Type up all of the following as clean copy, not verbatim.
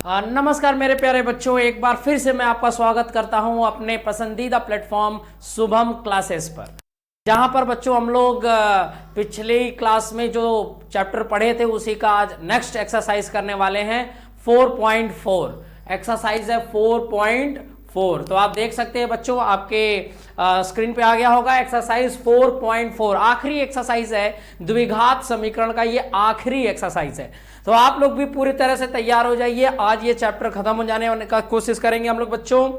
नमस्कार मेरे प्यारे बच्चों, एक बार फिर से मैं आपका स्वागत करता हूं अपने पसंदीदा प्लेटफॉर्म शुभम क्लासेस पर, जहां पर बच्चों हम लोग पिछली क्लास में जो चैप्टर पढ़े थे उसी का आज नेक्स्ट एक्सरसाइज करने वाले हैं। 4.4 एक्सरसाइज है 4.4। तो आप देख सकते हैं बच्चों, आपके स्क्रीन पे आ गया होगा एक्सरसाइज 4.4। आखिरी एक्सरसाइज है द्विघात समीकरण का, ये आखिरी एक्सरसाइज है। तो आप लोग भी पूरी तरह से तैयार हो जाइए, आज ये चैप्टर खत्म हो जाने का कोशिश करेंगे हम लोग बच्चों।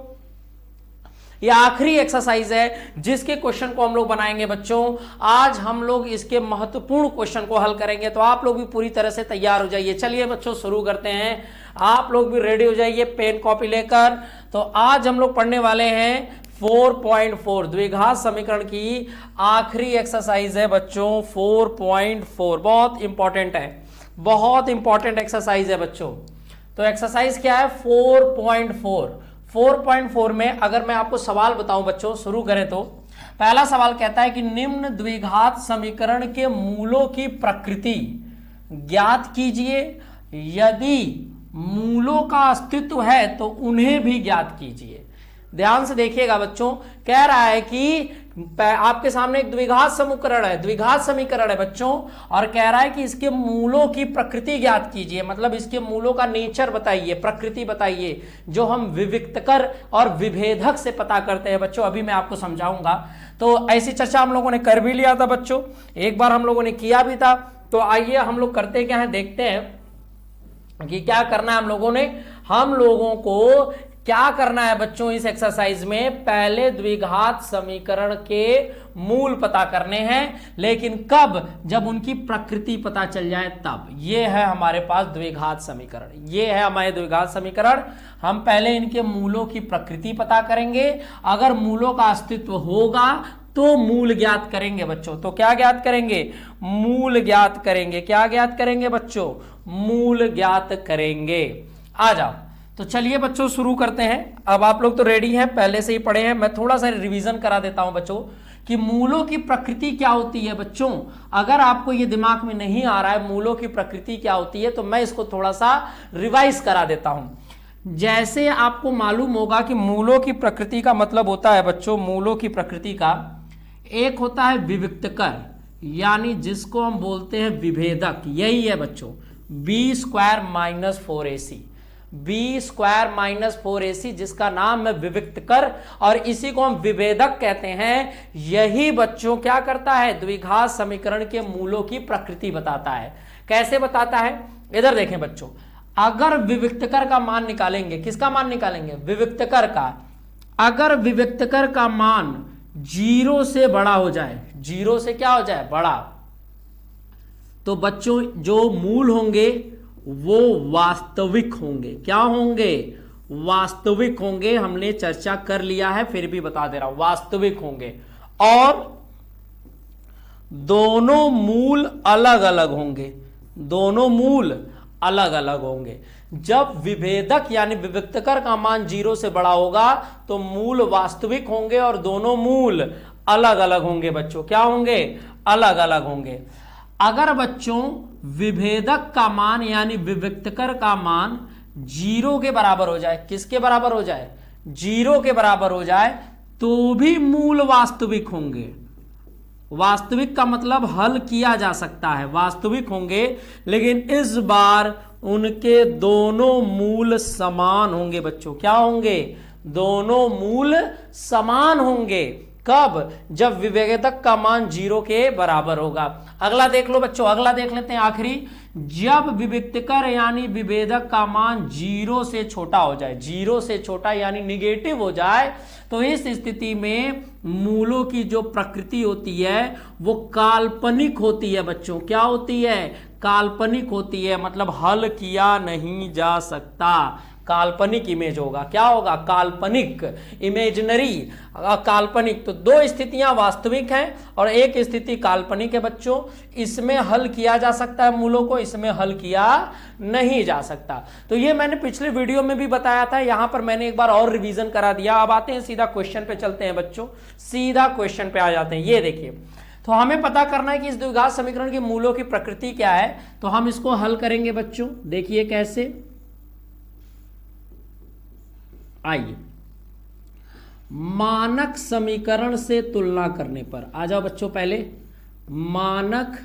ये आखिरी एक्सरसाइज है जिसके क्वेश्चन को हम लोग बनाएंगे बच्चों। आज हम लोग इसके महत्वपूर्ण क्वेश्चन को हल करेंगे, तो आप लोग भी पूरी तरह से तैयार हो जाइए। चलिए बच्चों शुरू करते हैं, आप लोग भी रेडी हो जाइए पेन कॉपी लेकर। तो आज हम लोग पढ़ने वाले हैं 4.4 द्विघात समीकरण की आखिरी एक्सरसाइज है बच्चों 4.4। बहुत इंपॉर्टेंट है, बहुत इंपॉर्टेंट एक्सरसाइज है बच्चों। तो एक्सरसाइज क्या है 4.4। 4.4 में अगर मैं आपको सवाल बताऊं बच्चों, शुरू करें तो पहला सवाल कहता है कि निम्न द्विघात समीकरण के मूलों की प्रकृति ज्ञात कीजिए, यदि मूलों का अस्तित्व है तो उन्हें भी ज्ञात कीजिए। ध्यान से देखिएगा बच्चों, कह रहा है कि आपके सामने एक द्विघात समीकरण है, द्विघात समीकरण है बच्चों, और कह रहा है कि इसके मूलों की प्रकृति ज्ञात कीजिए, मतलब इसके मूलों का नेचर बताइए, प्रकृति बताइए, जो हम विविक्तकर और विभेदक से पता करते हैं बच्चों। अभी मैं आपको समझाऊंगा। तो ऐसी चर्चा हम लोगों ने कर भी लिया था बच्चों, एक बार हम लोगों ने किया भी था। तो आइए हम लोग करते क्या है, देखते हैं कि क्या करना है हम लोगों को क्या करना है बच्चों इस एक्सरसाइज में। पहले द्विघात समीकरण के मूल पता करने हैं, लेकिन कब? जब उनकी प्रकृति पता चल जाए तब। ये है हमारे पास द्विघात समीकरण, ये है हमारे द्विघात समीकरण। हम पहले इनके मूलों की प्रकृति पता करेंगे, अगर मूलों का अस्तित्व होगा तो मूल ज्ञात करेंगे बच्चों। तो क्या ज्ञात करेंगे? मूल ज्ञात करेंगे। क्या ज्ञात करेंगे बच्चों? मूल ज्ञात करेंगे। आ जाओ, तो चलिए बच्चों शुरू करते हैं। अब आप लोग तो रेडी हैं, पहले से ही पढ़े हैं, मैं थोड़ा सा रिवीजन करा देता हूं बच्चों कि मूलों की प्रकृति क्या होती है बच्चों। अगर आपको ये दिमाग में नहीं आ रहा है मूलों की प्रकृति क्या होती है, तो मैं इसको थोड़ा सा रिवाइज करा देता हूं। जैसे आपको मालूम होगा कि मूलों की प्रकृति का मतलब होता है बच्चों, मूलों की प्रकृति का एक होता है विविक्तकर, यानी जिसको हम बोलते हैं विभेदक। यही है बच्चों b² - 4ac, b² - 4ac, जिसका नाम है विविक्तकर, और इसी को हम विभेदक कहते हैं। यही बच्चों क्या करता है? द्विघात समीकरण के मूलों की प्रकृति बताता है। कैसे बताता है? इधर देखें बच्चों, अगर विविक्तकर का मान निकालेंगे, किसका मान निकालेंगे? विविक्तकर का। अगर विविक्तकर का मान 0 से बड़ा हो जाए, 0 से क्या हो जाए? बड़ा, तो बच्चों जो मूल होंगे वो वास्तविक होंगे। क्या होंगे? वास्तविक होंगे। हमने चर्चा कर लिया है, फिर भी बता दे रहा हूं, वास्तविक होंगे। और दोनों मूल अलग अलग होंगे, दोनों मूल अलग अलग होंगे। जब विभेदक यानी विविक्तकर का मान 0 से बड़ा होगा तो मूल वास्तविक होंगे और दोनों मूल अलग अलग होंगे बच्चों। क्या होंगे? अलग अलग होंगे। अगर बच्चों विभेदक का मान यानी विविक्तकर का मान 0 के बराबर हो जाए, किसके बराबर हो जाए? 0 के बराबर हो जाए, तो भी मूल वास्तविक होंगे। वास्तविक का मतलब हल किया जा सकता है, वास्तविक होंगे, लेकिन इस बार उनके दोनों मूल समान होंगे बच्चों। क्या होंगे? दोनों मूल समान होंगे। कब? जब विभेदक का मान 0 के बराबर होगा। अगला देख लो बच्चों, अगला देख लेते हैं आखिरी। जब विविक्तकर यानी विभेदक का मान 0 से छोटा हो जाए, 0 से छोटा यानी निगेटिव हो जाए, तो इस स्थिति में मूलों की जो प्रकृति होती है वो काल्पनिक होती है बच्चों। क्या होती है? काल्पनिक होती है, मतलब हल किया नहीं जा सकता। काल्पनिक इमेज होगा। क्या होगा? काल्पनिक, इमेजिनरी, काल्पनिक। तो दो स्थितियां वास्तविक हैं और एक स्थिति काल्पनिक है बच्चों। इसमें हल किया जा सकता है मूलों को, इसमें हल किया नहीं जा सकता। तो ये मैंने पिछले वीडियो में भी बताया था, यहां पर मैंने एक बार और रिवीजन करा दिया। अब आते हैं सीधा क्वेश्चन पे, चलते हैं बच्चों, सीधा क्वेश्चन पे आ जाते हैं। ये देखिए, तो हमें पता करना है कि इस द्विघात समीकरण के मूलों की प्रकृति क्या है। तो हम इसको हल करेंगे बच्चों। देखिए कैसे, आइए, मानक समीकरण से तुलना करने पर आ जाओ बच्चों। पहले मानक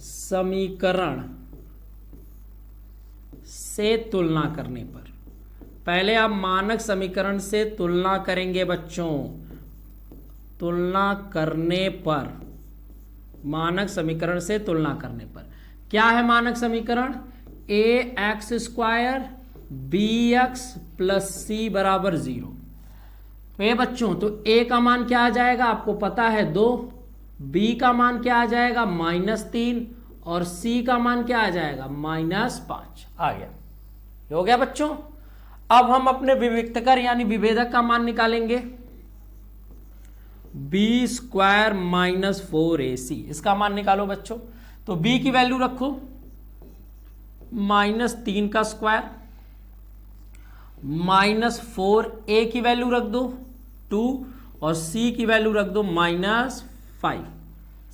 समीकरण से तुलना करने पर, पहले आप मानक समीकरण से तुलना करेंगे बच्चों। तुलना करने पर, मानक समीकरण से तुलना करने पर क्या है मानक समीकरण? A X square B X plus C बराबर 0। तो ये बच्चों, तो ए का मान क्या आ जाएगा आपको पता है 2, बी का मान क्या आ जाएगा -3 और सी का मान क्या आ जाएगा -5 आ गया। ये हो गया बच्चों। अब हम अपने विविक्तकर यानी विभेदक का मान निकालेंगे। बी स्क्वायर -4ac, इसका मान निकालो बच्चों। तो b की वैल्यू रखो -3 का स्क्वायर, -4a की वैल्यू रख दो 2 और c की वैल्यू रख दो -5।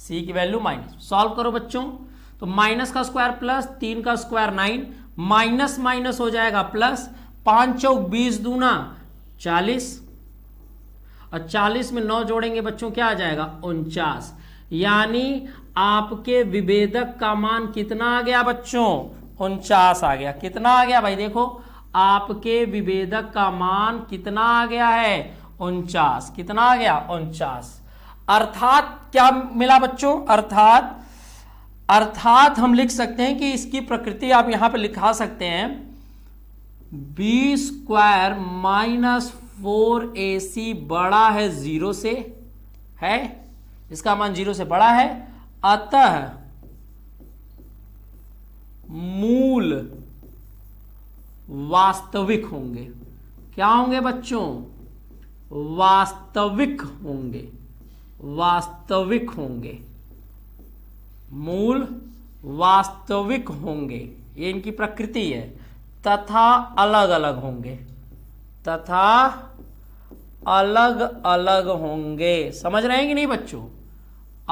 c की वैल्यू सॉल्व करो बच्चों। तो माइनस का स्क्वायर प्लस 3 का स्क्वायर 9, माइनस माइनस हो जाएगा प्लस, 5 चौक 20 दूना 40 और 40 में 9 जोड़ेंगे बच्चों क्या आ जाएगा 49। यानी आपके विभेदक का मान कितना आ गया बच्चों 49 आ गया। कितना आ गया भाई? देखो आपके विभेदक का मान कितना आ गया है 49। कितना आ गया 49। अर्थात क्या मिला बच्चों? अर्थात हम लिख सकते हैं कि इसकी प्रकृति आप यहां पे लिखा सकते हैं बी स्क्वायर -4ac बड़ा है 0 से, है इसका मान 0 से बड़ा है, अतः मूल वास्तविक होंगे। क्या होंगे बच्चों? वास्तविक होंगे। वास्तविक होंगे, मूल वास्तविक होंगे, ये इनकी प्रकृति है। तथा अलग अलग होंगे, तथा अलग अलग होंगे। समझ रहे हैं कि नहीं बच्चों?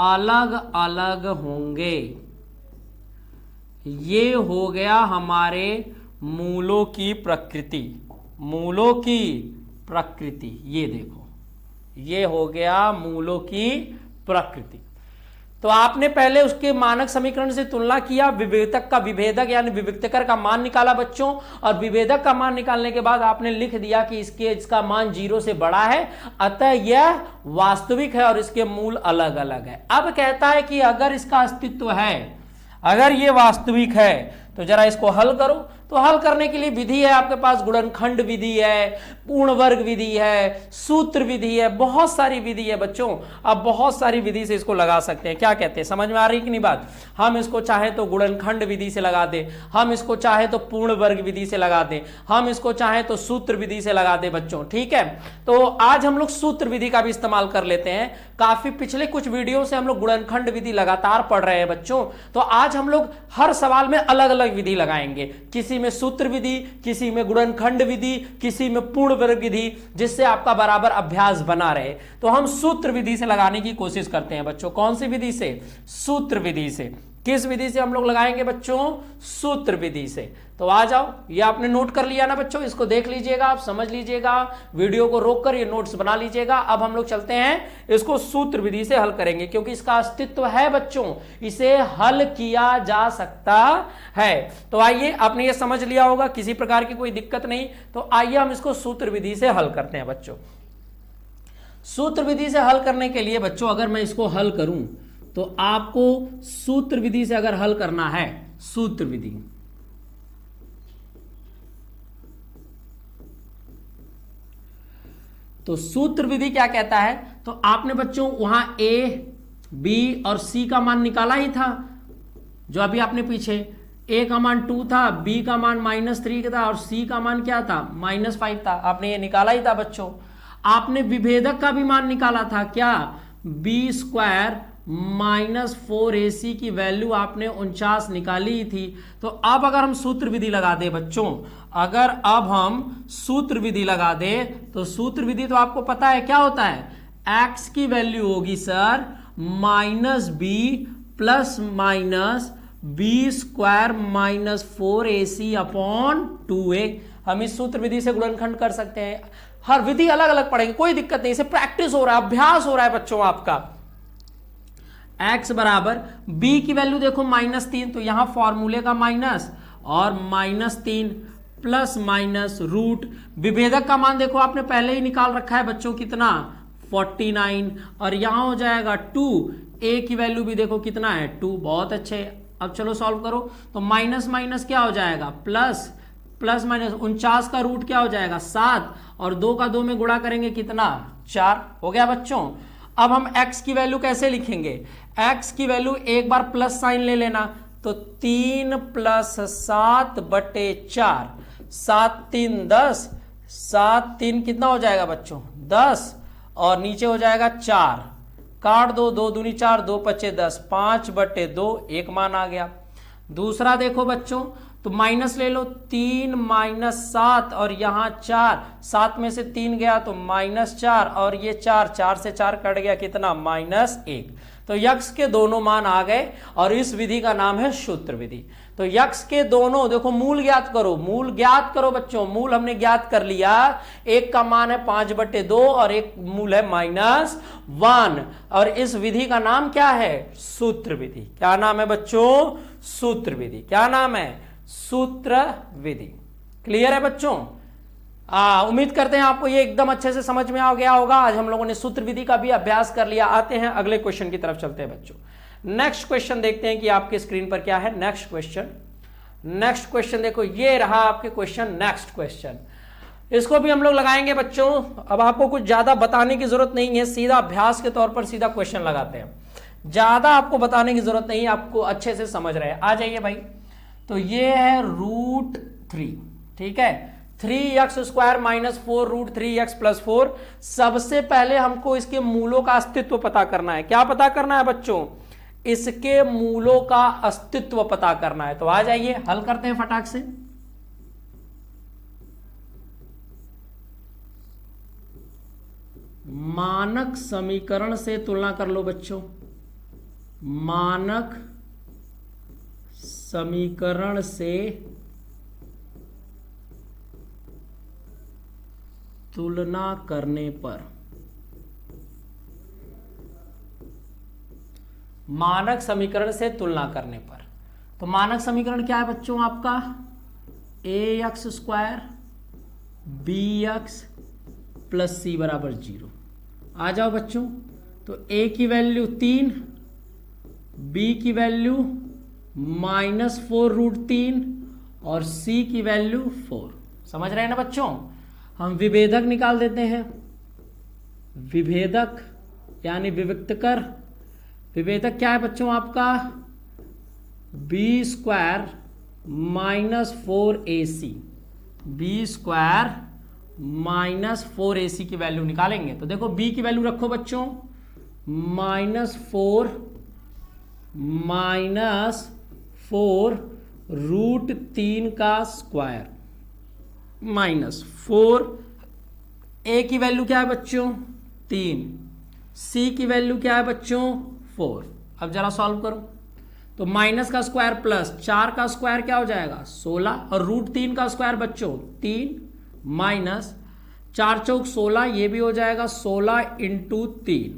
अलग अलग होंगे। ये हो गया हमारे मूलों की प्रकृति। मूलों की प्रकृति ये देखो, ये हो गया मूलों की प्रकृति। तो आपने पहले उसके मानक समीकरण से तुलना किया, विभेदक का विभेदक यानी विविक्तकर का मान निकाला बच्चों, और विभेदक का मान निकालने के बाद आपने लिख दिया कि इसका मान 0 से बड़ा है, अतः यह वास्तविक है और इसके मूल अलग अलग है। अब कहता है कि अगर इसका अस्तित्व है, अगर ये वास्तविक है, तो जरा इसको हल करो। तो हल करने के लिए विधि है आपके पास, गुणनखंड विधि है, पूर्ण वर्ग विधि है, सूत्र विधि है, बहुत सारी विधि है बच्चों। अब बहुत सारी विधि से इसको लगा सकते हैं। क्या कहते हैं, समझ में आ रही कि नहीं बात? हम इसको चाहे तो गुणनखंड विधि से लगा दे, हम इसको चाहे तो पूर्ण वर्ग विधि से लगा दे, हम इसको चाहे तो सूत्र विधि से लगा दे बच्चों। ठीक है, तो आज हम लोग सूत्र विधि का भी इस्तेमाल कर लेते हैं। काफी पिछले कुछ वीडियो से हम लोग गुणनखंड विधि लगातार पढ़ रहे हैं बच्चों, तो आज हम लोग हर सवाल में अलग अलग विधि लगाएंगे। किसी में सूत्र विधि, किसी में गुणनखंड विधि, किसी में पूर्ण वर्ग विधि, जिससे आपका बराबर अभ्यास बना रहे। तो हम सूत्र विधि से लगाने की कोशिश करते हैं बच्चों। कौन सी विधि से? सूत्र विधि से। किस विधि से हम लोग लगाएंगे बच्चों? सूत्र विधि से। तो आ जाओ, ये आपने नोट कर लिया ना बच्चों, इसको देख लीजिएगा, आप समझ लीजिएगा, वीडियो को रोककर ये नोट्स बना लीजिएगा। अब हम लोग चलते हैं, इसको सूत्र विधि से हल करेंगे, क्योंकि इसका अस्तित्व है बच्चों, इसे हल किया जा सकता है। तो आइए, आपने ये समझ लिया होगा, किसी प्रकार की कोई दिक्कत नहीं। तो आइए हम इसको सूत्र विधि से हल करते हैं बच्चों। सूत्र विधि से हल करने के लिए बच्चों, अगर मैं इसको हल करूं तो आपको सूत्र विधि से अगर हल करना है, सूत्र विधि, तो सूत्र विधि क्या कहता है? तो आपने बच्चों वहां ए, बी और सी का मान निकाला ही था, जो अभी आपने पीछे ए का मान 2 था, बी का मान -3 था और सी का मान क्या था -5 था। आपने ये निकाला ही था बच्चों। आपने विभेदक का भी मान निकाला था, क्या? बी स्क्वायर -4ac की वैल्यू आपने 49 निकाली ही थी। तो अब अगर हम सूत्र विधि लगा दे बच्चों, अगर अब हम सूत्र विधि लगा दे, तो सूत्र विधि तो आपको पता है क्या होता है, x की वैल्यू होगी sir -b plus minus b square -4ac upon 2a। हम इस सूत्र विधि से गुणनखंड कर सकते हैं। हर विधि अलग अलग पढ़ेंगे, कोई दिक्कत नहीं, इसे प्रैक्टिस हो रहा है, अभ्यास हो रहा है बच्चों आपका। x बराबर b की वैल्यू देखो -3, तो यहां फॉर्मूले का माइनस और -3 प्लस माइनस रूट, विभेदक का मान देखो आपने पहले ही निकाल रखा है बच्चों, कितना 49, और यहां हो जाएगा 2, a की वैल्यू भी देखो कितना है 2, बहुत अच्छे। अब चलो सॉल्व करो, तो माइनस माइनस क्या हो जाएगा प्लस, प्लस माइनस 49 का रूट क्या हो जाएगा 7, और 2 का 2 में गुणा करेंगे कितना 4, हो गया बच्चों। अब हम x की वैल्यू कैसे लिखेंगे, x की वैल्यू एक बार प्लस साइन ले लेना, तो 3 + 7 बटे 4, 7 3 10, 7 3 कितना हो जाएगा बच्चों 10, और नीचे हो जाएगा 4, काट दो, 2 दूनी 4, 2 पचे 10, 5 बटे 2, एक मान आ गया। दूसरा देखो बच्चों, तो माइनस ले लो, 3 - 7 और यहाँ 4, 7 में से 3 गया तो -4, और ये 4 से 4 कट गया कितना -1, तो यक्स के दोनों मान आ गए, और इस विधि का नाम है सूत्र विधि। तो यक्स के दोनों देखो, मूल ज्ञात करो, मूल ज्ञात करो बच्चों, मूल हमने ज्ञात कर लिया, एक का मान है 5/2 और एक मूल है -1, और इस विधि का नाम क्या है सूत्र विधि। क्या नाम है बच्चों, सूत्र विधि। क्या नाम है, सूत्र विधि। क्लियर है बच्चों, उम्मीद करते हैं आपको ये एकदम अच्छे से समझ में आ गया होगा। आज हम लोगों ने सूत्र विधि का भी अभ्यास कर लिया। आते हैं अगले क्वेश्चन की तरफ चलते हैं बच्चों। नेक्स्ट क्वेश्चन देखते हैं कि आपके स्क्रीन पर क्या है। नेक्स्ट क्वेश्चन देखो, ये रहा आपके क्वेश्चन। नेक्स्ट क्वेश्चन, इसको भी हम लोग लगाएंगे बच्चों। अब आपको कुछ ज्यादा बताने की जरूरत नहीं है, सीधा अभ्यास के तौर पर सीधा क्वेश्चन लगाते हैं, ज्यादा आपको बताने की जरूरत नहीं है, आपको अच्छे से समझ रहे हैं। आ जाइए भाई, तो ये है √3, ठीक है, 3x² - 4 √3x + 4। सबसे पहले हमको इसके मूलों का अस्तित्व पता करना है। क्या पता करना है बच्चों, इसके मूलों का अस्तित्व पता करना है। तो आ जाइए हल करते हैं फटाक से। मानक समीकरण से तुलना कर लो बच्चों, मानक समीकरण से तुलना करने पर, मानक समीकरण से तुलना करने पर, तो मानक समीकरण क्या है बच्चों आपका, ax² bx + c = 0। आ जाओ बच्चों, तो a की वैल्यू 3, b की वैल्यू -4 √3 और c की वैल्यू 4। समझ रहे हैं ना बच्चों। हम विभेदक निकाल देते हैं, विभेदक यानी विविक्तकर। विभेदक क्या है बच्चों आपका, b² - 4ac, b² - 4ac की वैल्यू निकालेंगे। तो देखो b की वैल्यू रखो बच्चों, -4 √3 का स्क्वायर -4, a की वैल्यू क्या है बच्चों 3, c की वैल्यू क्या है बच्चों 4। अब जरा सॉल्व करो, तो माइनस का स्क्वायर प्लस 4 का स्क्वायर क्या हो जाएगा 16, और √3 का स्क्वायर बच्चों 3 माइनस 4 चौक 16, ये भी हो जाएगा 16 × 3।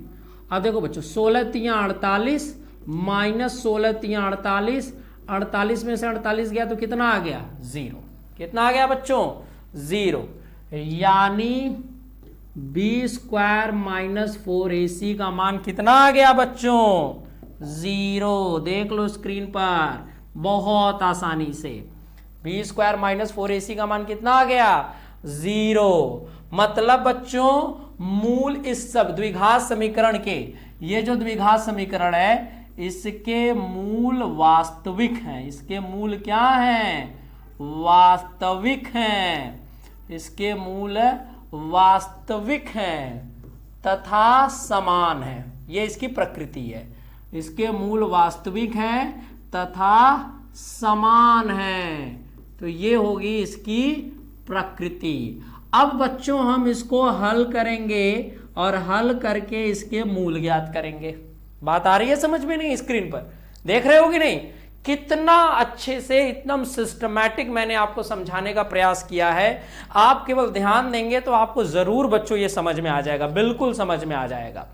अब देखो बच्चों 16 × 3 = 48 माइनस 16 × 3 = 48, 48 में से 48 गया तो कितना आ गया 0। कितना आ गया बच्चों 0, यानी b² - 4ac का मान कितना आ गया बच्चों 0। देख लो स्क्रीन पर बहुत आसानी से, b² - 4ac का मान कितना आ गया 0। मतलब बच्चों मूल इस सब द्विघात समीकरण के, ये जो द्विघात समीकरण है इसके मूल वास्तविक हैं। इसके मूल क्या हैं वास्तविक हैं, इसके मूल वास्तविक हैं तथा समान है। ये इसकी प्रकृति है, इसके मूल वास्तविक हैं तथा समान हैं, तो ये होगी इसकी प्रकृति। अब बच्चों हम इसको हल करेंगे और हल करके इसके मूल ज्ञात करेंगे। बात आ रही है समझ में नहीं, स्क्रीन पर देख रहे हो कि नहीं, कितना अच्छे से एकदम सिस्टमैटिक मैंने आपको समझाने का प्रयास किया है। आप केवल ध्यान देंगे तो आपको जरूर बच्चों ये समझ में आ जाएगा, बिल्कुल समझ में आ जाएगा।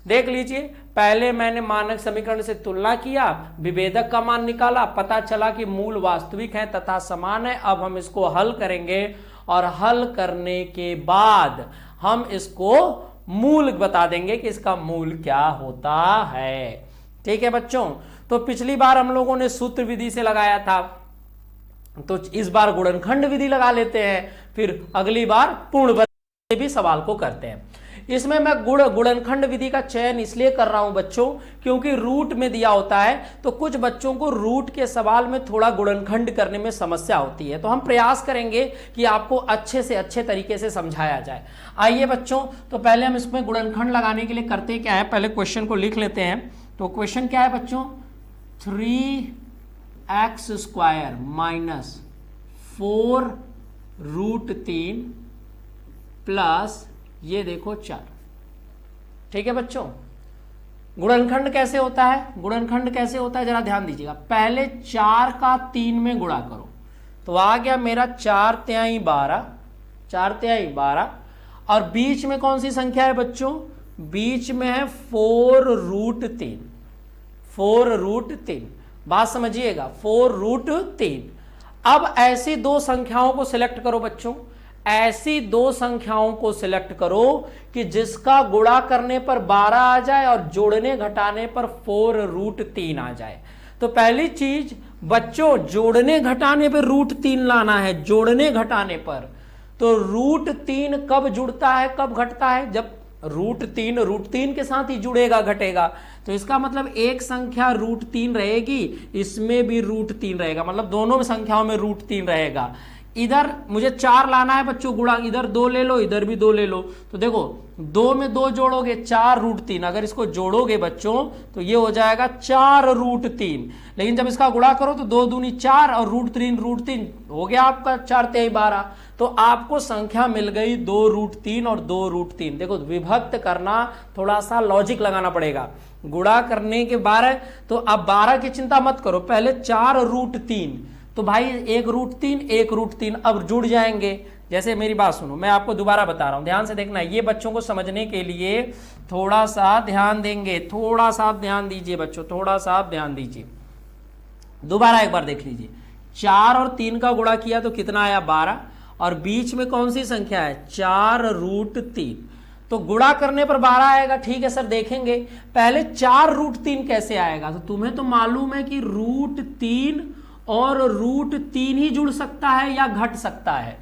देख लीजिए, पहले मैंने मानक समीकरण से तुलना किया, विभेदक का मान निकाला, पता चला कि मूल वास्तविक है तथा समान है। अब हम इसको हल करेंगे और हल करने के बाद हम इसको मूल बता देंगे कि इसका मूल क्या होता है। ठीक है बच्चों, तो पिछली बार हम लोगों ने सूत्र विधि से लगाया था, तो इस बार गुणनखंड विधि लगा लेते हैं, फिर अगली बार पूर्ण से भी सवाल को करते हैं। इसमें मैं गुणनखंड विधि का चयन इसलिए कर रहा हूं बच्चों क्योंकि रूट में दिया होता है, तो कुछ बच्चों को रूट के सवाल में थोड़ा गुणनखंड करने में समस्या होती है, तो हम प्रयास करेंगे कि आपको अच्छे से अच्छे तरीके से समझाया जाए। आइए बच्चों, तो पहले हम इसमें गुणनखंड लगाने के लिए करते क्या है, पहले क्वेश्चन को लिख लेते हैं। तो क्वेश्चन क्या है बच्चों, 3x² माइनस 4√3 प्लस ये देखो 4। ठीक है बच्चों, गुणनखंड कैसे होता है, गुणनखंड कैसे होता है जरा ध्यान दीजिएगा। पहले 4 का 3 में गुणा करो, तो आ गया मेरा 4×3 12, 4×3 और बीच में कौन सी संख्या है बच्चों, बीच में है 4√3, 4√3। बात समझिएगा, 4√3। अब ऐसी दो संख्याओं को सिलेक्ट करो बच्चों, ऐसी दो संख्याओं को सिलेक्ट करो कि जिसका गुणा करने पर 12 आ जाए और जोड़ने घटाने पर 4√3 आ जाए। तो पहली चीज बच्चों, जोड़ने घटाने पर √3 लाना है, जोड़ने घटाने पर। तो √3 कब जुड़ता है कब घटता है, जब √3 के साथ ही जुड़ेगा घटेगा। तो इसका मतलब एक संख्या √3 रहेगी, इसमें भी √3 रहेगा, मतलब दोनों संख्याओं में √3 रहेगा। इधर मुझे 4 लाना है बच्चों गुणा, इधर 2 ले लो, इधर भी 2 ले लो। तो देखो 2 में 2 जोड़ोगे 4√3, अगर इसको जोड़ोगे बच्चों तो ये हो जाएगा 4√3। लेकिन जब इसका गुणा करो तो 2 दूनी 4 और √3 हो गया आपका 4×3 12। तो आपको संख्या मिल गई 2√3 और 2√3। देखो विभक्त करना थोड़ा सा लॉजिक लगाना पड़ेगा, गुणा करने के 12, तो अब 12 की चिंता मत करो, पहले 4√3, तो भाई 1√3 अब जुड़ जाएंगे। जैसे मेरी बात सुनो, मैं आपको दोबारा बता रहा हूं, ध्यान से देखना, ये बच्चों को समझने के लिए थोड़ा सा ध्यान देंगे, थोड़ा सा ध्यान दीजिए बच्चों, थोड़ा सा ध्यान दीजिए। दोबारा एक बार देख लीजिए, 4 और 3 का गुणा किया तो कितना आया 12, और बीच में कौन सी संख्या है 4√3, तो गुणा करने पर 12 आएगा। ठीक है सर देखेंगे, पहले 4√3 कैसे आएगा, तो तुम्हें तो मालूम है कि √3 और √3 ही जुड़ सकता है या घट सकता है।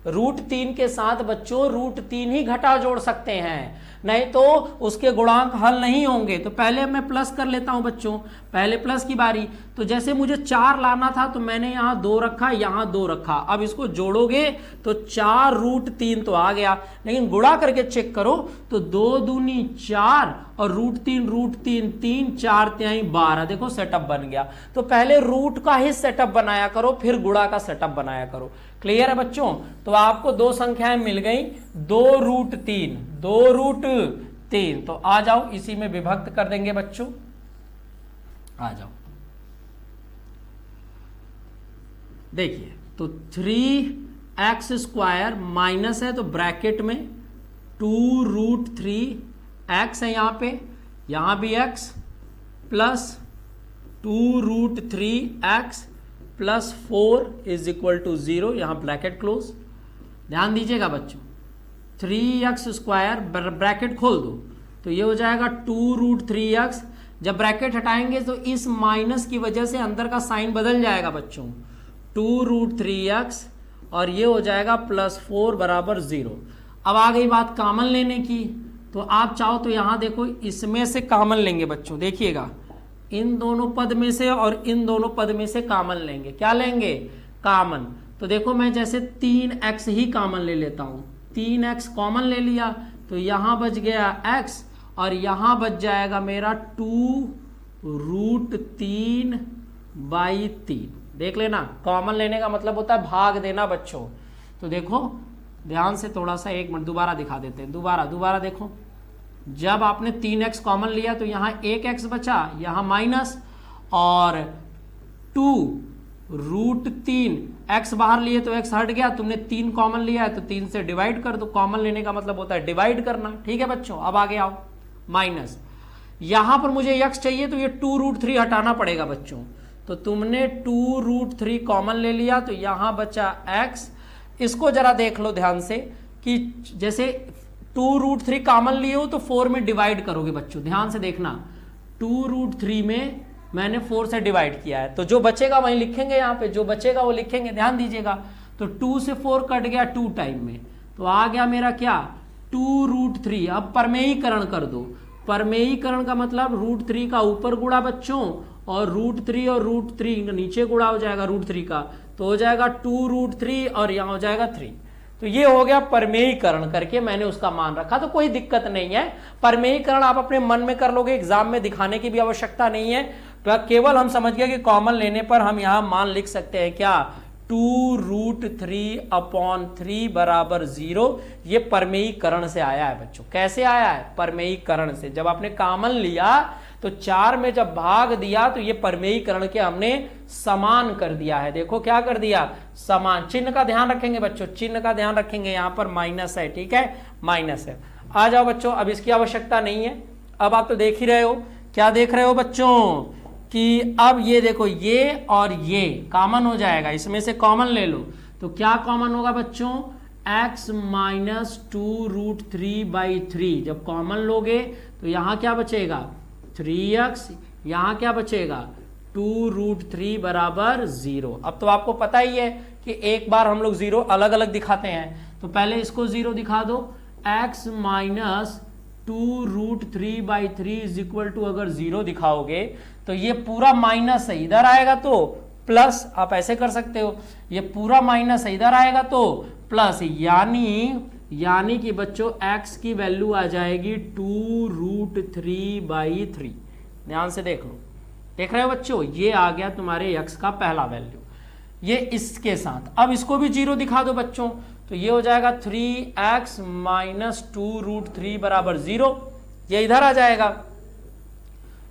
√3 के साथ बच्चों √3 ही घटा जोड़ सकते हैं, नहीं तो उसके गुणांक हल नहीं होंगे। तो पहले मैं प्लस कर लेता हूं बच्चों, पहले प्लस की बारी। तो जैसे मुझे 4 लाना था तो मैंने यहां 2 रखा, यहां 2 रखा। अब इसको जोड़ोगे तो 4√3 तो आ गया, लेकिन गुणा करके चेक करो तो 2 दूनी 4 और √3 3 4×3 12। देखो सेटअप बन गया। तो पहले रूट का ही सेटअप बनाया करो, फिर गुणा का सेटअप बनाया करो। क्लियर है बच्चों? तो आपको दो संख्याएं मिल गई, 2√3, 2√3। तो आ जाओ, इसी में विभक्त कर देंगे बच्चों, आ जाओ। देखिए, तो 3x² माइनस है तो ब्रैकेट में 2√3x है, यहां भी x plus 2√3x plus 4 is equal to 0, यहां ब्रैकेट क्लोज। ध्यान दीजिएगा बच्चों, 3x² ब्रैकेट खोल दो तो ये हो जाएगा 2√3x। जब ब्रैकेट हटाएंगे तो इस माइनस की वजह से अंदर का साइन बदल जाएगा बच्चों, 2√3x और ये हो जाएगा प्लस 4 बराबर 0। अब आ गई बात कामन लेने की, तो आप चाहो तो यहां देखो, इसमें से कामन लेंगे बच्चों, देखिएगा इन दोनों पद में से और इन दोनों पद में से कामन लेंगे। क्या लेंगे? कामन। तो देखो मैं जैसे 3x ही कामन ले लेता हूं, 3x कॉमन ले लिया तो यहां बच गया x और यहां बच जाएगा मेरा 2√3/3। देख लेना, कॉमन लेने का मतलब होता है भाग देना बच्चों। तो देखो ध्यान से, थोड़ा सा 1 मिनट दोबारा दिखा देते हैं, दोबारा देखो। जब आपने 3x कॉमन लिया तो यहां 1x बचा, यहां माइनस, और 2√3, x बाहर लिए तो x हट गया, तुमने 3 कॉमन लिया है तो 3 से डिवाइड कर दो। कॉमन लेने का मतलब होता है डिवाइड करना। ठीक है बच्चों, अब आगे आओ। माइनस, यहां पर मुझे x चाहिए तो ये 2√3 हटाना पड़ेगा बच्चों। तो तुमने 2√3 कॉमन ले लिया तो यहां बचा x। इसको जरा देख लो ध्यान से कि जैसे 2√3 कॉमन लिए हो तो 4 में डिवाइड करोगे बच्चों, ध्यान से देखना। 2√3 में मैंने 4 से डिवाइड किया है तो जो बचेगा वहीं लिखेंगे, यहाँ पे जो बचेगा वो लिखेंगे, ध्यान दीजिएगा। तो 2 से 4 कट गया 2 टाइम में, तो आ गया मेरा क्या 2√3। अब परमेयीकरण कर दो। परमेयीकरण का मतलब √3 का ऊपर गुणा बच्चों और √3 और √3 नीचे गुणा हो जाएगा √3 का, तो हो जाएगा 2√3 और यहाँ हो जाएगा 3। तो ये हो गया परमेयीकरण करके मैंने उसका मान रखा, तो कोई दिक्कत नहीं है। परमेयीकरण आप अपने मन में कर लोगे, एग्जाम में दिखाने की भी आवश्यकता नहीं है। केवल हम समझ गए कि कॉमन लेने पर हम यहां मान लिख सकते हैं क्या 2√3/3 बराबर 0। ये परमेयीकरण से आया है बच्चों। कैसे आया है? परमेयीकरण से। जब आपने कॉमन लिया तो 4 में जब भाग दिया तो ये परमेयीकरण के हमने समान कर दिया है। देखो क्या कर दिया, समान। चिन्ह का ध्यान रखेंगे बच्चों, चिन्ह का ध्यान रखेंगे। यहां पर माइनस है, ठीक है, माइनस है। आ जाओ बच्चों, अब इसकी आवश्यकता नहीं है। अब आप तो देख ही रहे हो, क्या देख रहे हो बच्चों कि अब ये देखो, ये और ये कॉमन हो जाएगा, इसमें से कॉमन ले लो तो क्या कॉमन होगा बच्चों, x माइनस 2√3/3। जब कॉमन लोगे तो यहां क्या बचेगा 3x, यहां क्या बचेगा 2√3 बराबर 0। अब तो आपको पता ही है कि एक बार हम लोग 0 अलग अलग दिखाते हैं, तो पहले इसको 0 दिखा दो। x minus 2√3/3 is equal to, अगर 0 दिखाओगे तो ये पूरा माइनस है, इधर आएगा तो प्लस। आप ऐसे कर सकते हो, ये पूरा माइनस है, इधर आएगा तो प्लस। यानी कि बच्चों x की वैल्यू आ जाएगी 2√3/3। ध्यान से देख लो, देख रहे हो बच्चों, ये आ गया तुम्हारे x का पहला वैल्यू। ये इसके साथ अब इसको भी 0 दिखा दो बच्चों, तो ये हो जाएगा 3x माइनस 2√3 बराबर 0। ये इधर आ जाएगा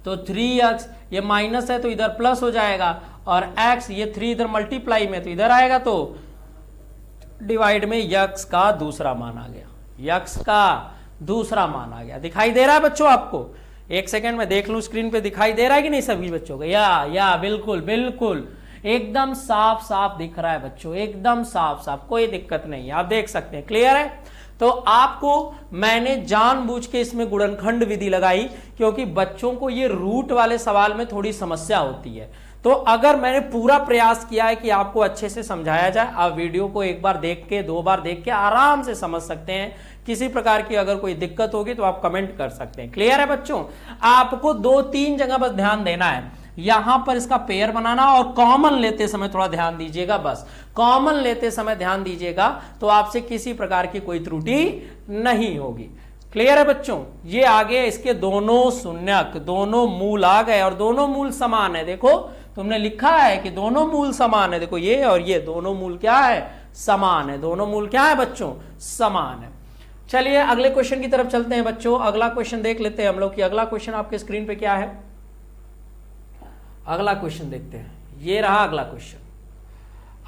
तो 3x, ये माइनस है तो इधर प्लस हो जाएगा, और x ये 3 इधर मल्टीप्लाई में तो इधर आएगा, तो डिवाइड में x का दूसरा मान आ गया। x का दूसरा मान आ गया। दिखाई दे रहा है बच्चों आपको? एक सेकंड में देख लूं स्क्रीन पे, दिखाई दे रहा है कि नहीं सभी बच्चों को? या बिल्कुल बिल्कुल एकदम साफ साफ दिख रहा है बच्चों, एकदम साफ साफ, कोई दिक्कत नहीं है, आप देख सकते हैं। क्लियर है? तो आपको मैंने जानबूझ के इसमें गुणनखंड विधि लगाई क्योंकि बच्चों को ये रूट वाले सवाल में थोड़ी समस्या होती है। तो अगर मैंने पूरा प्रयास किया है कि आपको अच्छे से समझाया जाए, आप वीडियो को एक बार देख के 2 बार देख के आराम से समझ सकते हैं। किसी प्रकार की अगर कोई दिक्कत होगी तो आप कमेंट कर सकते हैं। क्लियर है बच्चों? आपको 2-3 जगह बस ध्यान देना है। यहां पर इसका पेयर बनाना और कॉमन लेते समय थोड़ा ध्यान दीजिएगा, बस कॉमन लेते समय ध्यान दीजिएगा तो आपसे किसी प्रकार की कोई त्रुटि नहीं होगी। क्लियर है बच्चों? ये आगे इसके दोनों शून्यक, दोनों मूल आ गए और दोनों मूल समान है। देखो तुमने लिखा है कि दोनों मूल समान है, देखो ये और ये दोनों मूल क्या है, समान है। दोनों मूल क्या है बच्चों, समान है। चलिए अगले क्वेश्चन की तरफ चलते हैं बच्चों। अगला क्वेश्चन देख लेते हैं हम लोग कि अगला क्वेश्चन आपके स्क्रीन पे क्या है। अगला क्वेश्चन देखते हैं, ये रहा अगला क्वेश्चन।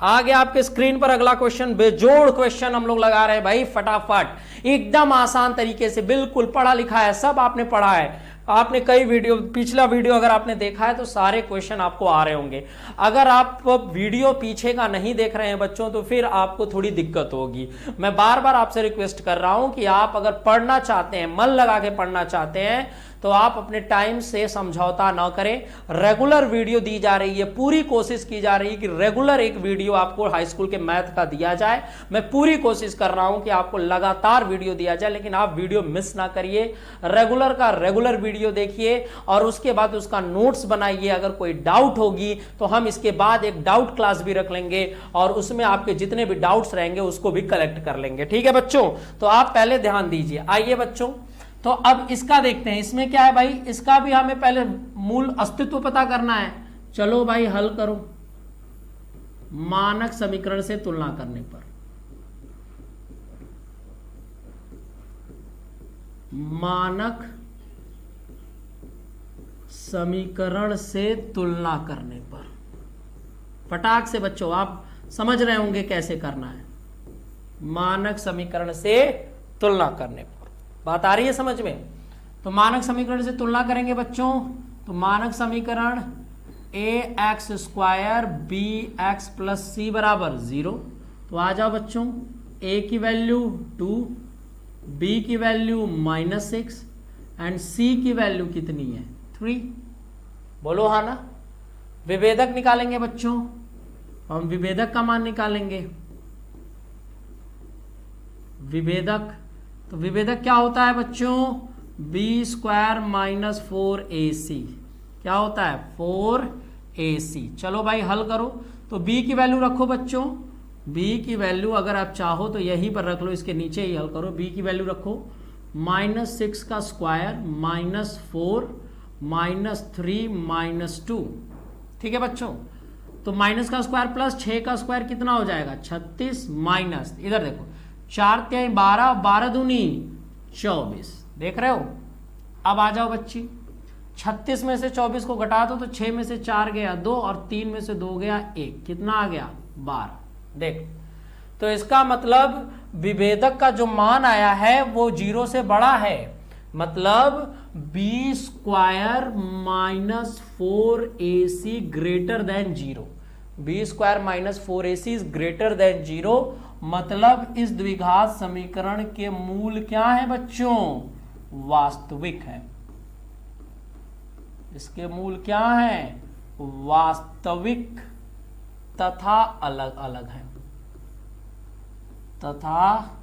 आ गया आपके स्क्रीन पर अगला क्वेश्चन। बेजोड़ क्वेश्चन हम लोग लगा रहे हैं भाई, फटाफट, एकदम आसान तरीके से, बिल्कुल पढ़ा लिखा है, सब आपने पढ़ा है। आपने कई वीडियो, पिछला वीडियो अगर आपने देखा है तो सारे क्वेश्चन आपको आ रहे होंगे। अगर आप वीडियो पीछे का नहीं देख रहे हैं बच्चों तो फिर आपको थोड़ी दिक्कत होगी। मैं बार बार आपसे रिक्वेस्ट कर रहा हूं कि आप अगर पढ़ना चाहते हैं, मन लगा के पढ़ना चाहते हैं, तो आप अपने टाइम से समझौता ना करें। रेगुलर वीडियो दी जा रही है, पूरी कोशिश की जा रही है कि रेगुलर एक वीडियो आपको हाई स्कूल के मैथ का दिया जाए। मैं पूरी कोशिश कर रहा हूं कि आपको लगातार वीडियो दिया जाए, लेकिन आप वीडियो मिस ना करिए। रेगुलर का रेगुलर वीडियो देखिए और उसके बाद उसका नोट्स बनाइए। अगर कोई डाउट होगी तो हम इसके बाद एक डाउट क्लास भी रख लेंगे और उसमें आपके जितने भी डाउट्स रहेंगे उसको भी कलेक्ट कर लेंगे। ठीक है बच्चों? तो आप पहले ध्यान दीजिए। आइए बच्चों, तो अब इसका देखते हैं। इसमें क्या है भाई, इसका भी हमें पहले मूल अस्तित्व पता करना है। चलो भाई हल करो। मानक समीकरण से तुलना करने पर, मानक समीकरण से तुलना करने पर फटाक से बच्चों आप समझ रहे होंगे कैसे करना है, मानक समीकरण से तुलना करने पर। बात आ रही है समझ में? तो मानक समीकरण से तुलना करेंगे बच्चों, तो मानक समीकरण ax² bx+c बराबर 0। तो आ जाओ बच्चों, a की वैल्यू 2, b की वैल्यू -6 एंड c की वैल्यू कितनी है 3। बोलो हाँ ना। विभेदक निकालेंगे बच्चों, हम विभेदक का मान निकालेंगे। विभेदक, तो विभेदक क्या होता है बच्चों? b² - 4ac क्या होता है? 4ac। चलो भाई हल करो। तो b की वैल्यू रखो बच्चों, b की वैल्यू अगर आप चाहो तो यहीं पर रख लो, इसके नीचे ही हल करो। b की वैल्यू रखो -6 का स्क्वायर -4 -3 -2। ठीक है बच्चों। तो माइनस का स्क्वायर प्लस 6 का स्क्वायर कितना हो जाएगा? 36 माइनस, इधर देखो 4 3 12, 12 दूनी 24। देख रहे हो? अब आ जाओ बच्ची, 36 में से 24 को घटा दो तो 6 में से 4 गया 2 और 3 में से 2 गया 1, कितना आ गया? 12। देख, तो इसका मतलब विभेदक का जो मान आया है वो 0 से बड़ा है, मतलब b² - 4ac greater than 0। b² - 4ac is greater than 0, मतलब इस द्विघात समीकरण के मूल क्या है बच्चों? वास्तविक है। इसके मूल क्या है? वास्तविक तथा अलग अलग है, तथा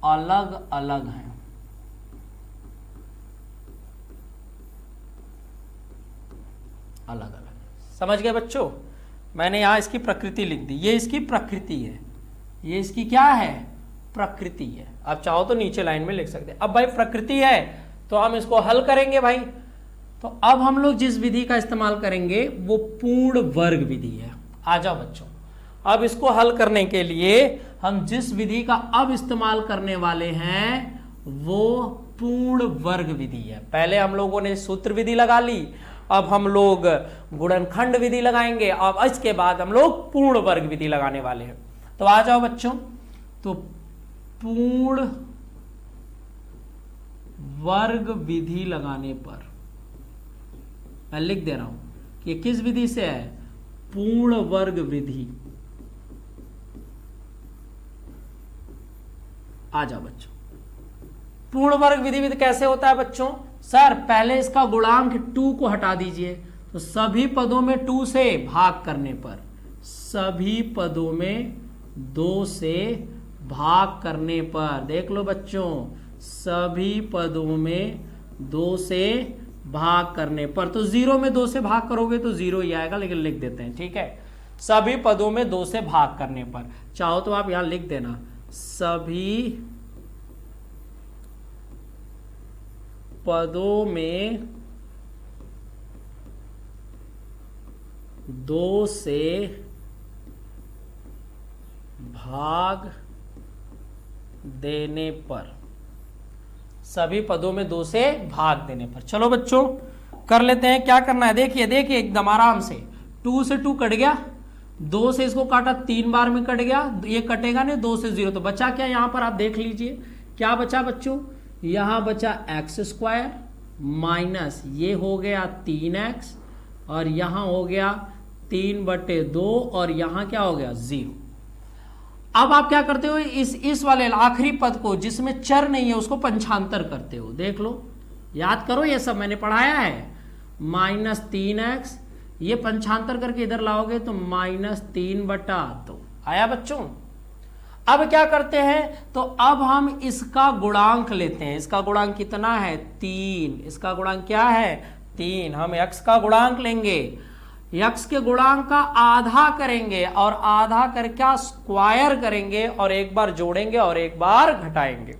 अलग अलग है। अलग अलग, समझ गए बच्चों? मैंने यहां इसकी प्रकृति लिख दी, ये इसकी प्रकृति है, ये इसकी क्या है? प्रकृति है। आप चाहो तो नीचे लाइन में लिख सकते हैं। अब भाई प्रकृति है तो हम इसको हल करेंगे भाई। तो अब हम लोग जिस विधि का इस्तेमाल करेंगे वो पूर्ण वर्ग विधि है। आ जाओ बच्चों, अब इसको हल करने के लिए हम जिस विधि का अब इस्तेमाल करने वाले हैं वो पूर्ण वर्ग विधि है। पहले हम लोगों ने सूत्र विधि लगा ली, अब हम लोग गुणनखंड विधि लगाएंगे, अब इसके बाद हम लोग पूर्ण वर्ग विधि लगाने वाले हैं। तो आ जाओ बच्चों, तो पूर्ण वर्ग विधि लगाने पर मैं लिख दे रहा हूं कि किस विधि से है? पूर्ण वर्ग विधि। आ जाओ बच्चों, पूर्ण वर्ग विधि कैसे होता है बच्चों? सर पहले इसका गुणांक 2 को हटा दीजिए, तो सभी पदों में 2 से भाग करने पर, सभी पदों में 2 से भाग करने पर, देख लो बच्चों, सभी पदों में 2 से भाग करने पर, तो 0 में 2 से भाग करोगे तो 0 ही आएगा, लेकिन लिख देते हैं, ठीक है। सभी पदों में 2 से भाग करने पर, चाहो तो आप यहां लिख देना, सभी पदों में 2 से भाग देने पर, सभी पदों में 2 से भाग देने पर। चलो बच्चों कर लेते हैं, क्या करना है देखिए, देखिए एकदम आराम से। 2 से 2 कट गया, 2 से इसको काटा 3 बार में कट गया, ये कटेगा नहीं, 2 से 0, तो बचा क्या? यहां पर आप देख लीजिए क्या बचा बच्चों, यहां बचा x² माइनस ये हो गया 3x और यहां हो गया 3/2 और यहां क्या हो गया 0। अब आप क्या करते हो, इस वाले आखिरी पद को जिसमें चर नहीं है उसको पंचांतर करते हो, देख लो, याद करो, ये सब मैंने पढ़ाया है। -3x ये पंचांतर करके इधर लाओगे तो -3/2 आया बच्चों। अब क्या करते हैं, तो अब हम इसका गुणांक लेते हैं। इसका गुणांक कितना है? 3। इसका गुणांक क्या है? 3। हम x का गुणांक लेंगे, x के गुणांक का आधा करेंगे और आधा करके स्क्वायर करेंगे और एक बार जोड़ेंगे और एक बार घटाएंगे।